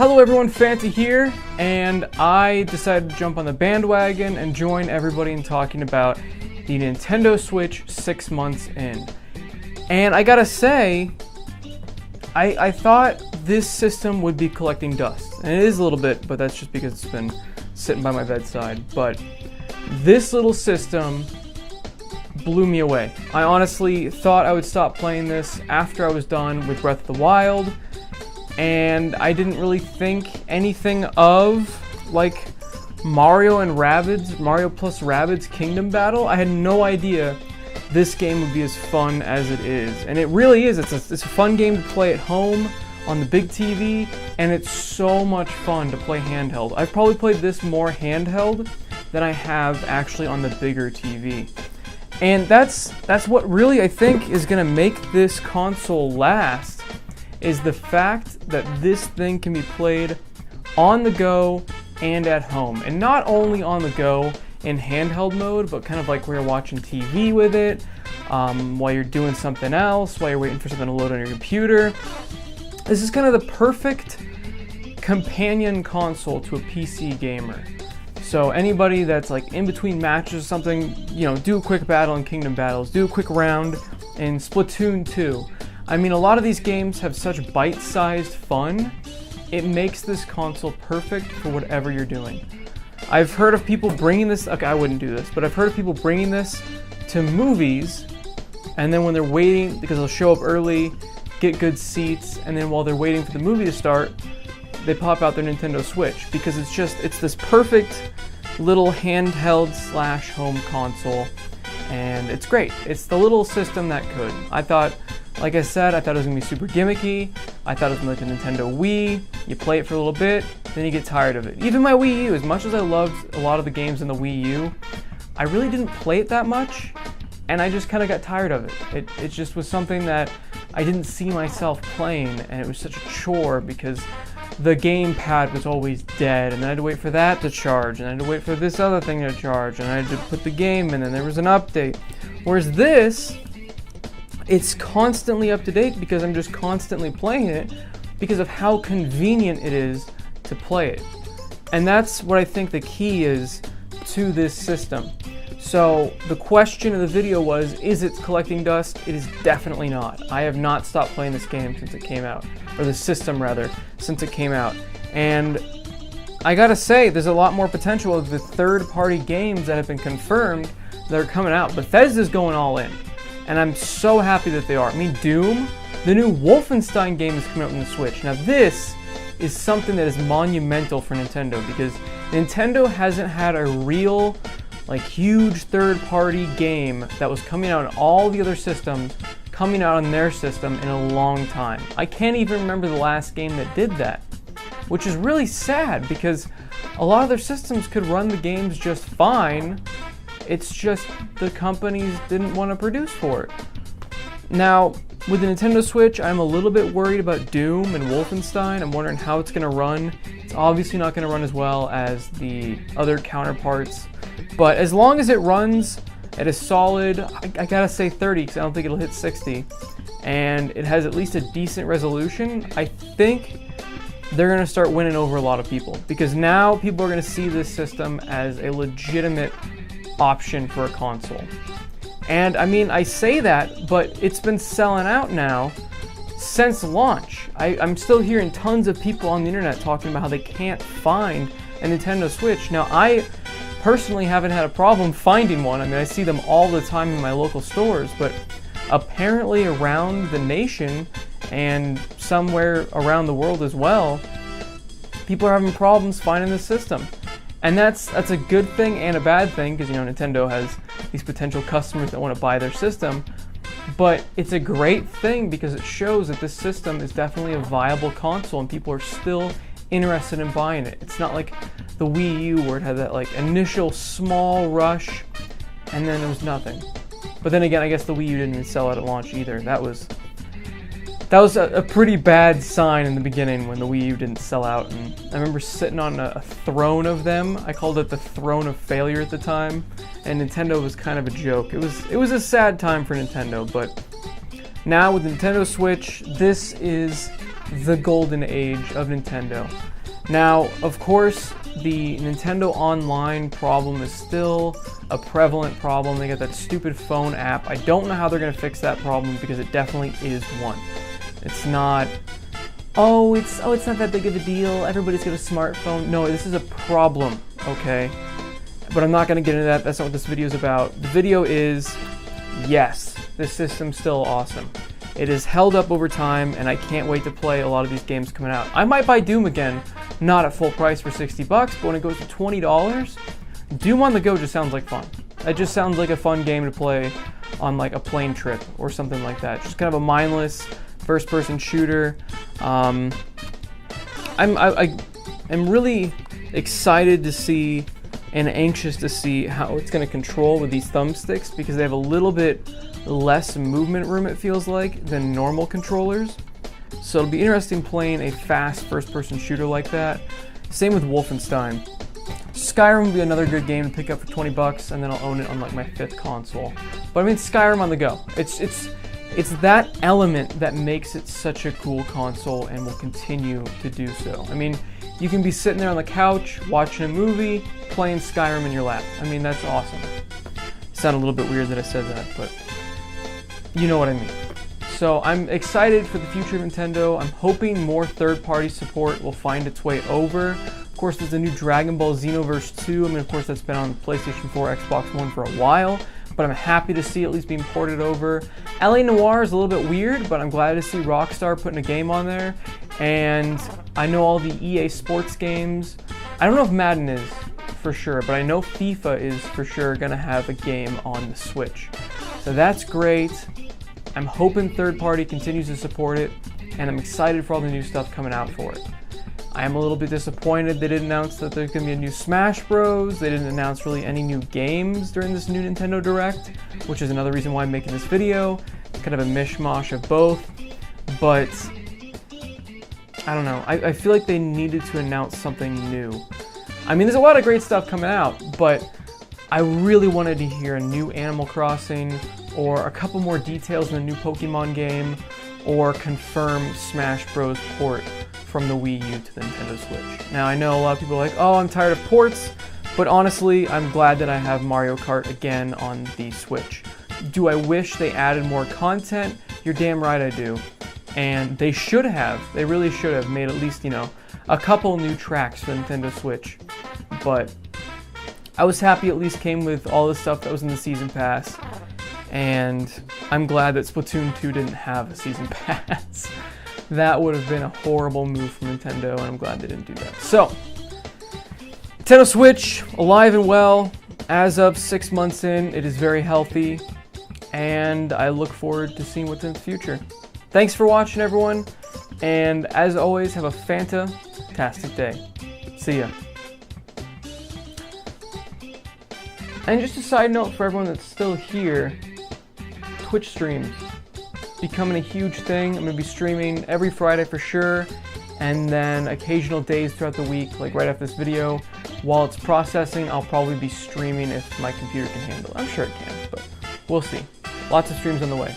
Hello everyone, Fanta here, and I decided to jump on the bandwagon and join everybody in talking about the Nintendo Switch 6 months in. And I gotta say, I thought this system would be collecting dust. And it is a little bit, but that's just because it's been sitting by my bedside. But this little system blew me away. I honestly thought I would stop playing this after I was done with Breath of the Wild. And I didn't really think anything of like Mario plus Rabbids Kingdom Battle. I had no idea this game would be as fun as it is, and it really is. It's a fun game to play at home on the big TV, and it's so much fun to play handheld. I've probably played this more handheld than I have actually on the bigger TV, and that's what really I think is gonna make this console last. Is the fact that this thing can be played on the go and at home. And not only on the go in handheld mode, but kind of like where you're watching TV with it, while you're doing something else, while you're waiting for something to load on your computer. This is kind of the perfect companion console to a PC gamer. So anybody that's like in between matches or something, you know, do a quick battle in Kingdom Battles, do a quick round in Splatoon 2. I mean, a lot of these games have such bite-sized fun, it makes this console perfect for whatever you're doing. I've heard of people bringing this, okay, I wouldn't do this, but I've heard of people bringing this to movies, and then when they're waiting, because they'll show up early, get good seats, and then while they're waiting for the movie to start, they pop out their Nintendo Switch, because it's this perfect little handheld / home console, and it's great. It's the little system that could. Like I said, I thought it was going to be super gimmicky. I thought it was going to be like the Nintendo Wii. You play it for a little bit, then you get tired of it. Even my Wii U, as much as I loved a lot of the games in the Wii U, I really didn't play it that much, and I just kind of got tired of it. It just was something that I didn't see myself playing, and it was such a chore because the gamepad was always dead, and I had to wait for that to charge, and I had to wait for this other thing to charge, and I had to put the game in, and there was an update. Whereas this, it's constantly up to date because I'm just constantly playing it because of how convenient it is to play it. And that's what I think the key is to this system. So the question of the video was, is it collecting dust? It is definitely not. I have not stopped playing this game since it came out, or the system rather, since it came out. And I gotta say, there's a lot more potential of the third-party games that have been confirmed that are coming out. Bethesda's going all in. And I'm so happy that they are. I mean, Doom, the new Wolfenstein game is coming out on the Switch. Now this is something that is monumental for Nintendo because Nintendo hasn't had a real, like, huge third-party game that was coming out on all the other systems, coming out on their system in a long time. I can't even remember the last game that did that, which is really sad because a lot of their systems could run the games just fine. It's just the companies didn't want to produce for it. Now, with the Nintendo Switch, I'm a little bit worried about Doom and Wolfenstein. I'm wondering how it's going to run. It's obviously not going to run as well as the other counterparts. But as long as it runs at a solid, I gotta say 30, because I don't think it'll hit 60, and it has at least a decent resolution, I think they're going to start winning over a lot of people. Because now people are going to see this system as a legitimate option for a console. And I mean, I say that, but it's been selling out now since launch. I'm still hearing tons of people on the internet talking about how they can't find a Nintendo Switch. Now, I personally haven't had a problem finding one. I mean, I see them all the time in my local stores, but apparently around the nation and somewhere around the world as well, people are having problems finding the system. And that's a good thing and a bad thing because, you know, Nintendo has these potential customers that want to buy their system. But it's a great thing because it shows that this system is definitely a viable console and people are still interested in buying it. It's not like the Wii U where it had that like initial small rush and then there was nothing. But then again, I guess the Wii U didn't even sell out at launch either. That was a pretty bad sign in the beginning when the Wii U didn't sell out. And I remember sitting on a throne of them. I called it the throne of failure at the time. And Nintendo was kind of a joke. It was a sad time for Nintendo, but now with the Nintendo Switch, this is the golden age of Nintendo. Now, of course, the Nintendo Online problem is still a prevalent problem. They got that stupid phone app. I don't know how they're going to fix that problem because it definitely is one. It's not, it's not that big of a deal. Everybody's got a smartphone. No, this is a problem, okay? But I'm not going to get into that. That's not what this video is about. The video is, yes, this system's still awesome. It has held up over time, and I can't wait to play a lot of these games coming out. I might buy Doom again, not at full price for 60 bucks, but when it goes to $20, Doom on the go just sounds like fun. It just sounds like a fun game to play on like a plane trip or something like that. Just kind of a mindless first-person shooter. I'm really excited to see and anxious to see how it's going to control with these thumbsticks because they have a little bit less movement room, it feels like, than normal controllers. So it'll be interesting playing a fast first-person shooter like that. Same with Wolfenstein. Skyrim will be another good game to pick up for 20 bucks, and then I'll own it on like my 5th console. But I mean, Skyrim on the go. It's that element that makes it such a cool console and will continue to do so. I mean, you can be sitting there on the couch, watching a movie, playing Skyrim in your lap. I mean, that's awesome. It sounded a little bit weird that I said that, but you know what I mean. So I'm excited for the future of Nintendo. I'm hoping more third-party support will find its way over. Of course, there's a new Dragon Ball Xenoverse 2. I mean, of course, that's been on PlayStation 4, Xbox One for a while, but I'm happy to see it at least being ported over. LA Noire is a little bit weird, but I'm glad to see Rockstar putting a game on there. And I know all the EA Sports games. I don't know if Madden is for sure, but I know FIFA is for sure going to have a game on the Switch. So that's great. I'm hoping third party continues to support it, and I'm excited for all the new stuff coming out for it. I am a little bit disappointed they didn't announce that there's going to be a new Smash Bros. They didn't announce really any new games during this new Nintendo Direct, which is another reason why I'm making this video. Kind of a mishmash of both, but I don't know. I feel like they needed to announce something new. I mean, there's a lot of great stuff coming out, but I really wanted to hear a new Animal Crossing or a couple more details in the new Pokemon game or confirm Smash Bros. Port from the Wii U to the Nintendo Switch. Now, I know a lot of people are like, oh, I'm tired of ports, but honestly, I'm glad that I have Mario Kart again on the Switch. Do I wish they added more content? You're damn right I do. And they should have. They really should have made at least, a couple new tracks for the Nintendo Switch. But I was happy it at least came with all the stuff that was in the Season Pass. And I'm glad that Splatoon 2 didn't have a Season Pass. That would have been a horrible move from Nintendo, and I'm glad they didn't do that. So, Nintendo Switch, alive and well. As of 6 months in, it is very healthy. And I look forward to seeing what's in the future. Thanks for watching, everyone. And as always, have a fantastic day. See ya. And just a side note for everyone that's still here, Twitch streams becoming a huge thing. I'm going to be streaming every Friday for sure, and then occasional days throughout the week, like right after this video. While it's processing, I'll probably be streaming if my computer can handle it. I'm sure it can, but we'll see. Lots of streams on the way.